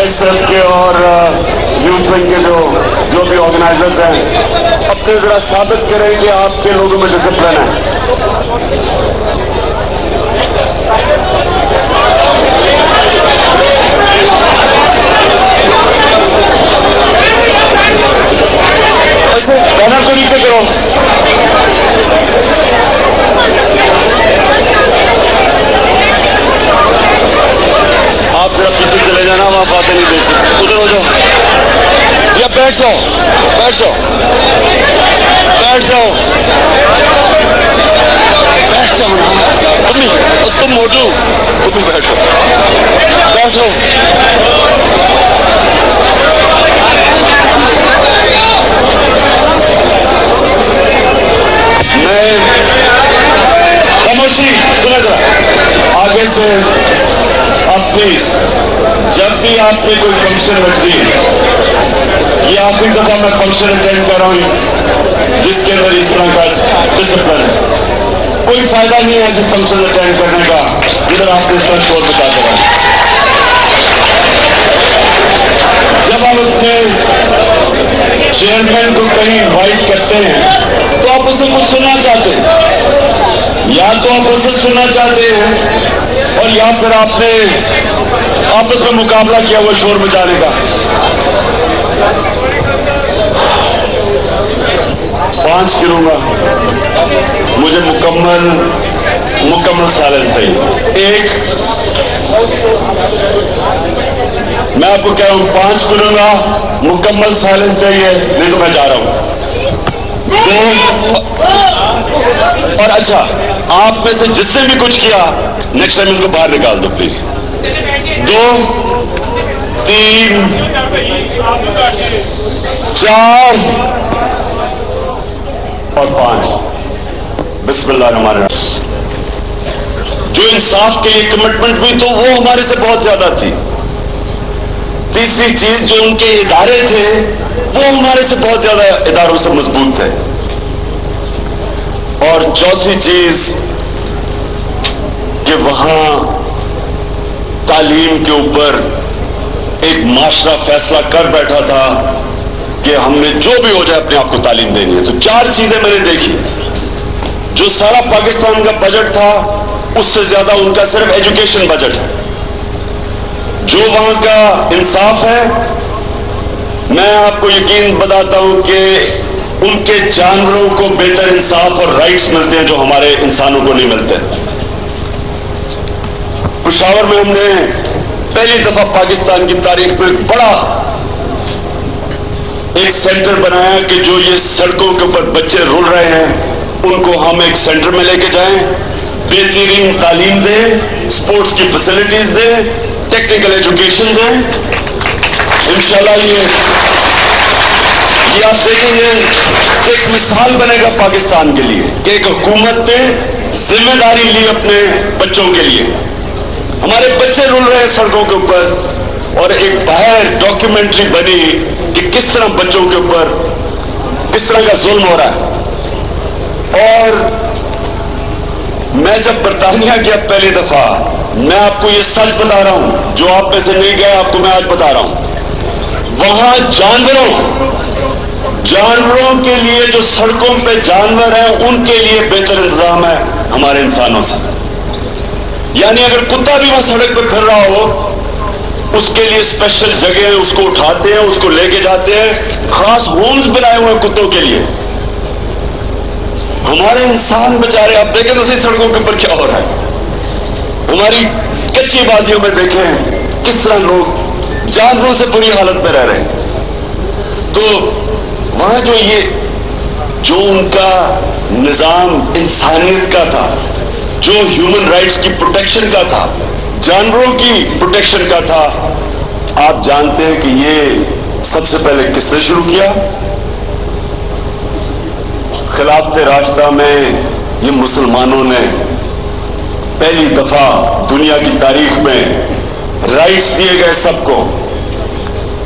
ISF کے اور youth wing کے جو بھی آرگنائزرز ہیں اپنے ذرا ثابت کریں کہ آپ کے لوگوں میں ڈسپلن ہے. ایسے بینر کو نیچے کرو. آپ ذرا پیچھے چلے جانا, وہاں باتیں نہیں دیکھ سکتے. ادھر ہو جاؤ یا بیٹھ جاؤ, بیٹھ جاؤ, بیٹھ جاؤ, بیٹھ جاؤ نا. تم موٹو, تم ہی بیٹھو, بیٹھو. میں خاموشی سنیں ذرا آگے سے. آپ پلیز جب بھی آپ میں کوئی فنکشن رکھ دی, یہ آخری دفعہ میں فنکشن اٹینڈ کر رہا ہوں جس کے اندر اس طرح کا ڈسپلن ہے. کوئی فائدہ نہیں ہے ایسے فنکشن اٹینڈ کرنے کا جدھر آپ نے اس طرح شور بچا کر رہے. جب آپ اپنے چیئرمین کو کہیں انوائٹ کرتے ہیں تو آپ اسے کچھ سننا چاہتے ہیں, یا تو آپ اسے سننا چاہتے ہیں اور یا پھر آپ نے آپس میں مقابلہ کیا وہ شور مچانے کا. 5 کروں گا, مجھے مکمل سائلنس چاہیے. ایک, میں آپ کو کہہ رہا ہوں 5 کروں گا, مکمل سائلنس چاہیے, نہیں تو میں جا رہا ہوں. 2, اور اچھا آپ میں سے جس نے بھی کچھ کیا نیکسٹ ٹائم ان کو باہر نکال دو پلیز. 2, 3, 4 اور 5. بسم اللہ الرحمن الرحیم. جو انصاف کے لیے کمٹمنٹ ہوئی تو وہ ہمارے سے بہت زیادہ تھی. تیسری چیز جو ان کے ادارے تھے وہ ہمارے سے بہت زیادہ اداروں سے مضبوط تھے. اور چوتھی چیز کہ وہاں تعلیم کے اوپر ایک معاشرہ فیصلہ کر بیٹھا تھا کہ ہم نے جو بھی ہو جائے اپنے آپ کو تعلیم دینی ہے. تو 4 چیزیں میں نے دیکھی. جو سارا پاکستان کا بجٹ تھا اس سے زیادہ ان کا صرف ایجوکیشن بجٹ ہے. جو وہاں کا انصاف ہے, میں آپ کو یقین بتاتا ہوں کہ ان کے جانوروں کو بہتر انصاف اور رائٹس ملتے ہیں جو ہمارے انسانوں کو نہیں ملتے. پشاور میں ہم نے پہلی دفعہ پاکستان کی تاریخ میں بڑا ایک سینٹر بنایا کہ جو یہ سڑکوں کے اوپر بچے رول رہے ہیں ان کو ہم ایک سینٹر میں لے کے جائیں, بہترین تعلیم دیں, سپورٹس کی فیسلٹیز دیں, ٹیکنیکل ایجوکیشن دیں. انشاءاللہ یہ آپ دیکھیں گے ایک مثال بنے گا پاکستان کے لیے کہ ایک حکومت نے ذمہ داری لی اپنے بچوں کے لیے. ہمارے بچے رول رہے ہیں سڑکوں کے اوپر اور ایک باہر ڈاکیومنٹری بنی کہ کس طرح بچوں کے اوپر کس طرح کا ظلم ہو رہا ہے. اور میں جب برطانیہ گیا پہلی دفعہ, میں آپ کو یہ سچ بتا رہا ہوں, جو آپ میں سے نہیں گئے آپ کو میں آج بتا رہا ہوں, وہاں جانوروں کے لیے جو سڑکوں پہ جانور ہیں ان کے لیے بہتر انتظام ہے ہمارے انسانوں سے. یعنی اگر کتا بھی وہاں سڑک پہ پھر رہا ہو اس کے لیے اسپیشل جگہ اس کو اٹھاتے ہیں, اس کو لے کے جاتے ہیں, خاص ہومز بنائے ہوئے ہیں کتوں کے لیے. ہمارے انسان بیچارے آپ دیکھیں تو صحیح سڑکوں کے اوپر کیا ہو رہا ہے. ہماری کچی وادیوں میں دیکھیں کس طرح لوگ جانوروں سے بری حالت میں رہ رہے ہیں. تو وہاں جو ان کا نظام انسانیت کا تھا, جو ہیومن رائٹس کی پروٹیکشن کا تھا, جانوروں کی پروٹیکشن کا تھا, آپ جانتے ہیں کہ یہ سب سے پہلے کس سے شروع کیا؟ خلافت راشدہ میں یہ مسلمانوں نے پہلی دفعہ دنیا کی تاریخ میں رائٹس دیے گئے سب کو.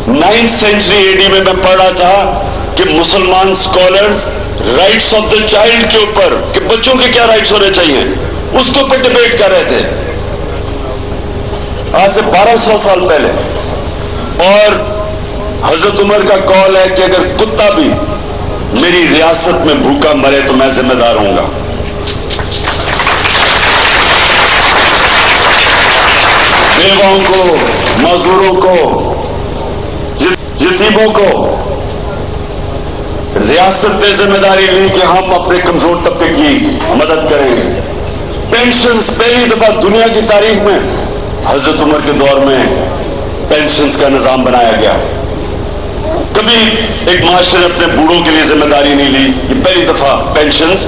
9th century AD میں پڑھ رہا تھا کہ مسلمان scholars rights of the child کے اوپر کہ بچوں کے کیا رائٹس ہونے چاہیے اس کے اوپر ڈیبیٹ کر رہے تھے. آج سے 1200 سال پہلے اور حضرت عمر کا قول ہے کہ اگر کتا بھی میری ریاست میں بھوکا مرے تو میں ذمہ دار ہوں گا. بیواؤں کو، معذوروں کو، یتیموں کو ریاست نے ذمہ داری لی کہ ہم اپنے کمزور طبقے کی مدد کریں گے. پینشنز پہلی دفعہ دنیا کی تاریخ میں حضرت عمر کے دور میں پینشنز کا نظام بنایا گیا. کبھی ایک معاشرے نے اپنے بوڑھوں کے لیے ذمہ داری نہیں لی. یہ پہلی دفعہ پینشنز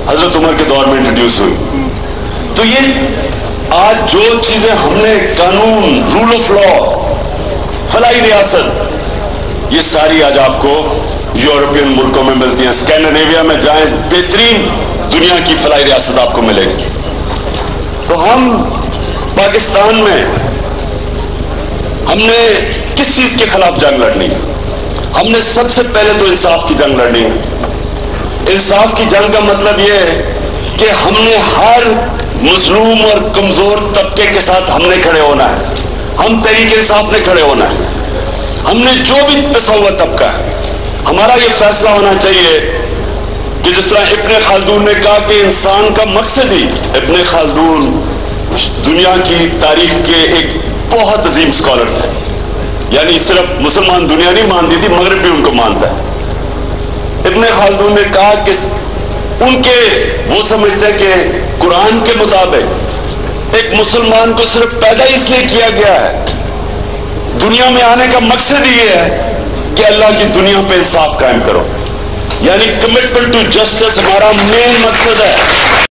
حضرت عمر کے دور میں انٹروڈیوس ہوئی. تو یہ آج جو چیزیں ہم نے قانون، رول آف لا، فلاحی ریاست، یہ ساری آج آپ کو یورپین ملکوں میں ملتی ہیں. اسکینڈینیویا میں جائیں، بہترین دنیا کی فلاحی ریاست آپ کو ملے گی. تو ہم پاکستان میں ہم نے کس چیز کے خلاف جنگ لڑنی ہے؟ ہم نے سب سے پہلے تو انصاف کی جنگ لڑنی ہے. انصاف کی جنگ کا مطلب یہ ہے کہ ہم نے ہر مظلوم اور کمزور طبقے کے ساتھ ہم نے کھڑے ہونا ہے. ہم تحریک انصاف نے کھڑے ہونا ہے. ہم نے جو بھی پسا ہوا طبقہ ہے، ہمارا یہ فیصلہ ہونا چاہیے کہ جس طرح ابن خلدون نے کہا کہ انسان کا مقصد ہی، ابن خلدون دنیا کی تاریخ کے ایک بہت عظیم اسکالر تھے. یعنی صرف مسلمان دنیا نہیں مانتی تھی، مغرب بھی ان کو مانتا ہے. ابن خلدون نے کہا کہ ان کے وہ سمجھتے ہیں کہ قرآن کے مطابق ایک مسلمان کو صرف پیدا اس لیے کیا گیا ہے، دنیا میں آنے کا مقصد یہ ہے کہ اللہ کی دنیا پہ انصاف قائم کرو. یعنی کمٹمنٹ ٹو جسٹس ہمارا مین مقصد ہے.